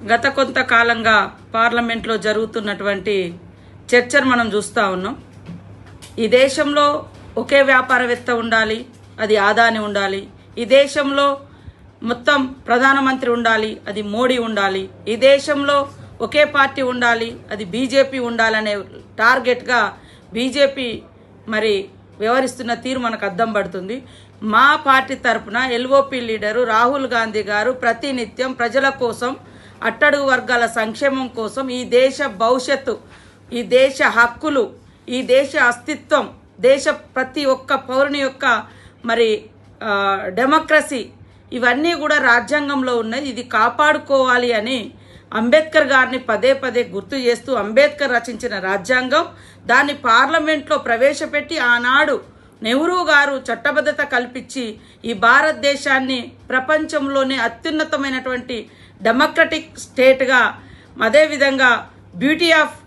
గత కొంతకాలంగా పార్లమెంట్లో జరుగుతున్నటువంటి చర్చను మనం చూస్తూ ఉన్నాం. ఈ దేశంలో ఒకే వ్యాపారవేత్త ఉండాలి, అది ఆదాని ఉండాలి. ఈ దేశంలో మొత్తం ప్రధానమంత్రి ఉండాలి, అది మోడీ ఉండాలి. ఈ దేశంలో ఒకే పార్టీ ఉండాలి, అది బీజేపీ ఉండాలనే టార్గెట్గా బీజేపీ మరి వ్యవహరిస్తున్న తీరు మనకు అద్దం పడుతుంది. మా పార్టీ తరఫున ఎల్ఓపి లీడరు రాహుల్ గాంధీ గారు ప్రతినిత్యం ప్రజల కోసం, అట్టడుగు వర్గాల సంక్షేమం కోసం, ఈ దేశ భవిష్యత్తు, ఈ దేశ హక్కులు, ఈ దేశ అస్తిత్వం, దేశ ప్రతి ఒక్క పౌరుని యొక్క మరి డెమోక్రసీ ఇవన్నీ కూడా రాజ్యాంగంలో ఉన్నాయి. ఇది కాపాడుకోవాలి అని అంబేద్కర్ గారిని పదే పదే గుర్తు చేస్తూ అంబేద్కర్ రచించిన రాజ్యాంగం దాన్ని పార్లమెంట్లో ప్రవేశపెట్టి ఆనాడు నెహ్రూ గారు చట్టబద్ధత కల్పించి ఈ భారతదేశాన్ని ప్రపంచంలోనే అత్యున్నతమైనటువంటి డెమోక్రటిక్ స్టేట్గా, అదేవిధంగా బ్యూటీ ఆఫ్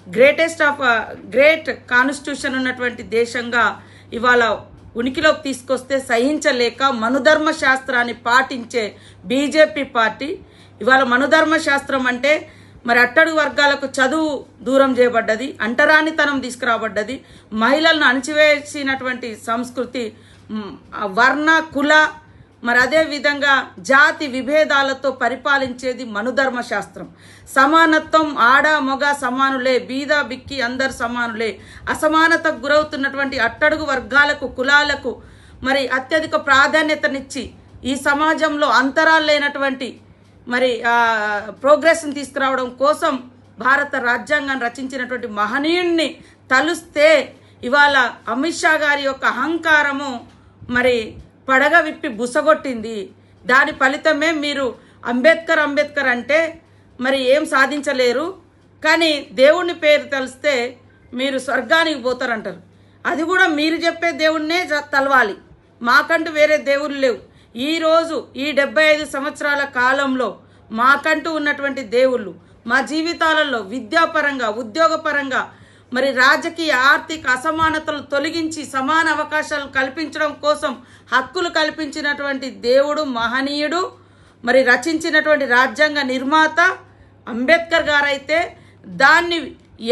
గ్రేట్ కాన్స్టిట్యూషన్ ఉన్నటువంటి దేశంగా ఇవాళ ఉనికిలోకి తీసుకొస్తే సహించలేక మనుధర్మ శాస్త్రాన్ని పాటించే బీజేపీ పార్టీ ఇవాళ మనుధర్మ శాస్త్రం అంటే మరి అట్టడుగు వర్గాలకు చదువు దూరం చేయబడ్డది, అంటరానితనం తీసుకురాబడ్డది, మహిళలను అణచివేసినటువంటి సంస్కృతి, వర్ణ కుల మరి అదే విధంగా జాతి విభేదాలతో పరిపాలించేది మనుధర్మ శాస్త్రం. సమానత్వం, ఆడ మగ సమానులే, బీద బిక్కి అందరు సమానులే, అసమానతకు గురవుతున్నటువంటి అట్టడుగు వర్గాలకు, కులాలకు మరి అత్యధిక ప్రాధాన్యతనిచ్చి ఈ సమాజంలో అంతరాలు లేనటువంటి మరి ప్రోగ్రెస్ని తీసుకురావడం కోసం భారత రాజ్యాంగాన్ని రచించినటువంటి మహనీయుణ్ణి తలుస్తే ఇవాళ అమిత్ షా గారి యొక్క అహంకారము మరి పడగ విప్పి బుసగొట్టింది. దాని ఫలితమే మీరు అంబేద్కర్ అంటే మరి ఏం సాధించలేరు, కానీ దేవుని పేరు తలిస్తే మీరు స్వర్గానికి పోతారంటారు. అది కూడా మీరు చెప్పే దేవుణ్ణే తలవాలి, మాకంటూ వేరే దేవుళ్ళు లేవు. ఈరోజు ఈ 75 సంవత్సరాల కాలంలో మాకంటూ ఉన్నటువంటి దేవుళ్ళు మా జీవితాలలో విద్యాపరంగా, ఉద్యోగపరంగా మరి రాజకీయ ఆర్థిక అసమానతలు తొలగించి సమాన అవకాశాలు కల్పించడం కోసం హక్కులు కల్పించినటువంటి దేవుడు, మహనీయుడు, మరి రచించినటువంటి రాజ్యాంగ నిర్మాత అంబేద్కర్ గారైతే దాన్ని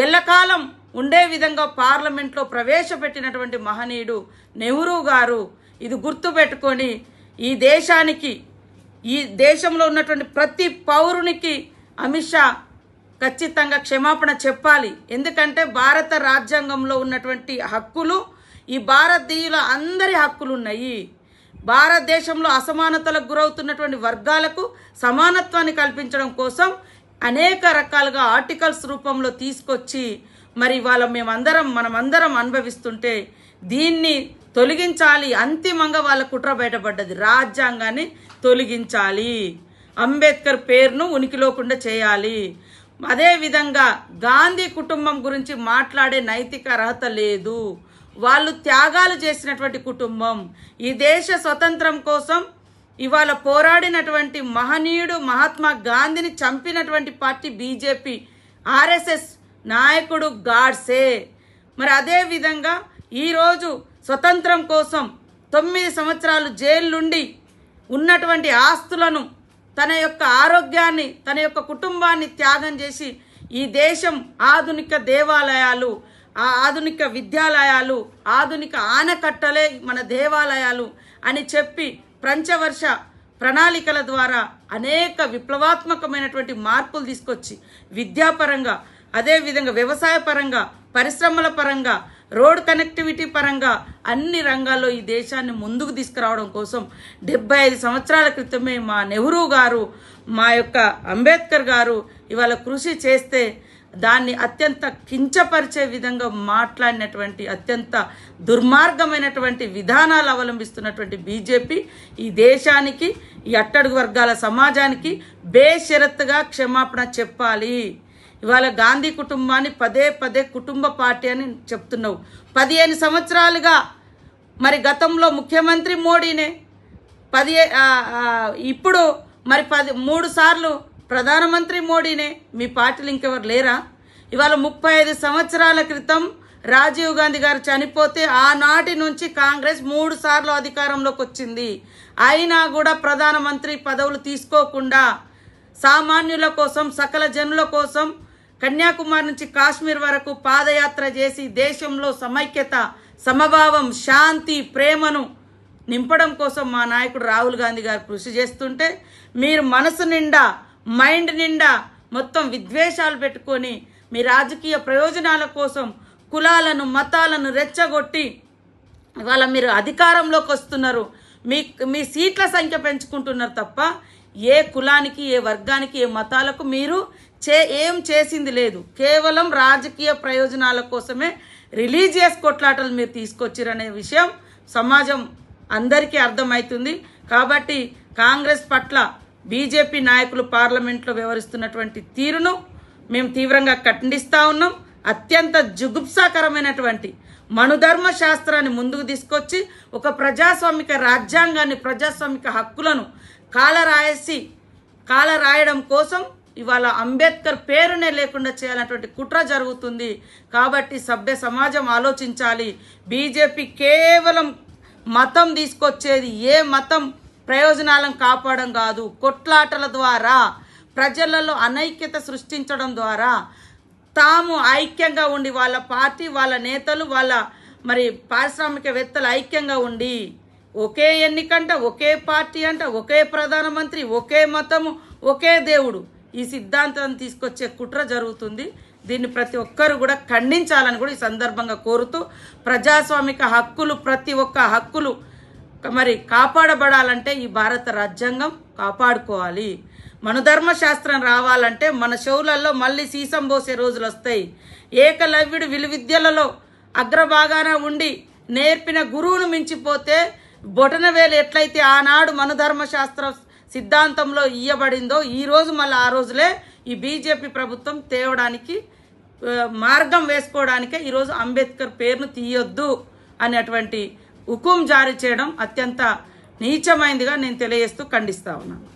ఎల్లకాలం ఉండే విధంగా పార్లమెంట్లో ప్రవేశపెట్టినటువంటి మహనీయుడు నెహ్రూ గారు. ఇది గుర్తుపెట్టుకొని ఈ దేశానికి, ఈ దేశంలో ఉన్నటువంటి ప్రతి పౌరునికి అమిత్ షా ఖచ్చితంగా క్షమాపణ చెప్పాలి. ఎందుకంటే భారత రాజ్యాంగంలో ఉన్నటువంటి హక్కులు ఈ భారతీయుల అందరి హక్కులు ఉన్నాయి. భారతదేశంలో అసమానతలకు గురవుతున్నటువంటి వర్గాలకు సమానత్వాన్ని కల్పించడం కోసం అనేక రకాలుగా ఆర్టికల్స్ రూపంలో తీసుకొచ్చి మరి ఇవాళ మనమందరం అనుభవిస్తుంటే దీన్ని తొలగించాలి. అంతిమంగా వాళ్ళ కుట్ర బయటపడ్డది, రాజ్యాంగాన్ని తొలగించాలి, అంబేద్కర్ పేరును ఉనికిలోకుండా చేయాలి. అదేవిధంగా గాంధీ కుటుంబం గురించి మాట్లాడే నైతిక అర్హత లేదు. వాళ్ళు త్యాగాలు చేసినటువంటి కుటుంబం. ఈ దేశ స్వతంత్రం కోసం ఇవాళ పోరాడినటువంటి మహనీయుడు మహాత్మా గాంధీని చంపినటువంటి పార్టీ బీజేపీ. ఆర్ఎస్ఎస్ నాయకుడు గాడ్సే. మరి అదేవిధంగా ఈరోజు స్వతంత్రం కోసం 9 సంవత్సరాలు జైలుండి ఉన్నటువంటి ఆస్తులను, తన యొక్క ఆరోగ్యాన్ని, తన యొక్క కుటుంబాన్ని త్యాగం చేసి ఈ దేశం ఆధునిక దేవాలయాలు, ఆధునిక విద్యాలయాలు, ఆధునిక ఆనకట్టలే మన దేవాలయాలు అని చెప్పి పంచవర్ష ప్రణాళికల ద్వారా అనేక విప్లవాత్మకమైనటువంటి మార్పులు తీసుకొచ్చి విద్యాపరంగా, అదేవిధంగా వ్యవసాయ పరంగా, పరిశ్రమల పరంగా, రోడ్ కనెక్టివిటీ పరంగా అన్ని రంగాల్లో ఈ దేశాన్ని ముందుకు తీసుకురావడం కోసం 75 సంవత్సరాల క్రితమే మా నెహ్రూ గారు, మా యొక్క అంబేద్కర్ గారు ఇవాళ కృషి చేస్తే దాన్ని అత్యంత కించపరిచే విధంగా మాట్లాడినటువంటి, అత్యంత దుర్మార్గమైనటువంటి విధానాలు అవలంబిస్తున్నటువంటి బీజేపీ ఈ దేశానికి, ఈ అట్టడుగు వర్గాల సమాజానికి బేషరత్తుగా క్షమాపణ చెప్పాలి. ఇవాళ గాంధీ కుటుంబాన్ని పదే పదే కుటుంబ పార్టీ అని చెప్తున్నావు. 15 సంవత్సరాలుగా మరి గతంలో ముఖ్యమంత్రి మోడీనే, ఇప్పుడు మరి 3 సార్లు ప్రధానమంత్రి మోడీనే. మీ పార్టీలు ఇంకెవరు లేరా? ఇవాళ 35 సంవత్సరాల క్రితం రాజీవ్ గాంధీ గారు చనిపోతే ఆనాటి నుంచి కాంగ్రెస్ 3 సార్లు అధికారంలోకి వచ్చింది. అయినా కూడా ప్రధానమంత్రి పదవులు తీసుకోకుండా సామాన్యుల కోసం, సకల జనుల కోసం కన్యాకుమారి నుంచి కాశ్మీర్ వరకు పాదయాత్ర చేసి దేశంలో సమైక్యత, సమభావం, శాంతి, ప్రేమను నింపడం కోసం మా నాయకుడు రాహుల్ గాంధీ గారు కృషి చేస్తుంటే మీరు మనసు నిండా, మైండ్ నిండా మొత్తం విద్వేషాలు పెట్టుకొని మీ రాజకీయ ప్రయోజనాల కోసం కులాలను, మతాలను రెచ్చగొట్టి ఇవాళ మీరు అధికారంలోకి వస్తున్నారు. మీ సీట్ల సంఖ్య పెంచుకుంటున్నారు తప్ప ఏ కులానికి, ఏ వర్గానికి, ఏ మతాలకు మీరు ఏం చేసింది లేదు. కేవలం రాజకీయ ప్రయోజనాల కోసమే రిలీజియస్ కొట్లాటలు మీరు తీసుకొచ్చారనే విషయం సమాజం అందరికీ అర్థమవుతుంది. కాబట్టి కాంగ్రెస్ పట్ల బీజేపీ నాయకులు పార్లమెంట్లో వ్యవహరిస్తున్నటువంటి తీరును మేము తీవ్రంగా ఖండిస్తా ఉన్నాం. అత్యంత జుగుప్సాకరమైనటువంటి మనుధర్మ శాస్త్రాన్ని ముందుకు తీసుకొచ్చి ఒక ప్రజాస్వామిక రాజ్యాంగాన్ని, ప్రజాస్వామిక హక్కులను కాలరాయడం కోసం ఇవాళ అంబేద్కర్ పేరునే లేకుండా చేయాలన్నటువంటి కుట్ర జరుగుతుంది. కాబట్టి సభ్య సమాజం ఆలోచించాలి. బీజేపీ కేవలం మతం తీసుకొచ్చేది ఏ మతం ప్రయోజనాలను కాపాడడం కాదు, కొట్లాటల ద్వారా ప్రజలలో అనైక్యత సృష్టించడం ద్వారా తాము ఐక్యంగా ఉండి వాళ్ళ పార్టీ, వాళ్ళ నేతలు, వాళ్ళ పారిశ్రామికవేత్తలు ఐక్యంగా ఉండి ఒకే ఎన్నికంట, ఒకే పార్టీ అంట, ఒకే ప్రధానమంత్రి, ఒకే మతము, ఒకే దేవుడు, ఈ సిద్ధాంతాన్ని తీసుకొచ్చే కుట్ర జరుగుతుంది. దీన్ని ప్రతి ఒక్కరు కూడా ఖండించాలని కూడా ఈ సందర్భంగా కోరుతూ ప్రజాస్వామిక హక్కులు, ప్రతి ఒక్క హక్కులు కాపాడబడాలంటే ఈ భారత రాజ్యాంగం కాపాడుకోవాలి. మనుధర్మ శాస్త్రం రావాలంటే మన చెవులలో మళ్ళీ సీసం పోసే రోజులు వస్తాయి. ఏకలవ్యుడు విలువిద్యలలో అగ్రభాగాన ఉండి నేర్పిన గురువును మించిపోతే బొటనవేలు ఎట్లయితే ఆనాడు మనుధర్మ శాస్త్ర సిద్ధాంతంలో ఇయ్యబడిందో ఈరోజు మళ్ళీ ఆ రోజులే ఈ బీజేపీ ప్రభుత్వం తేవడానికి మార్గం వేసుకోవడానికే ఈరోజు అంబేద్కర్ పేరును తీయొద్దు అనేటువంటి హుకుం జారీ చేయడం అత్యంత నీచమైందిగా నేను తెలియజేస్తూ ఖండిస్తా ఉన్నాను.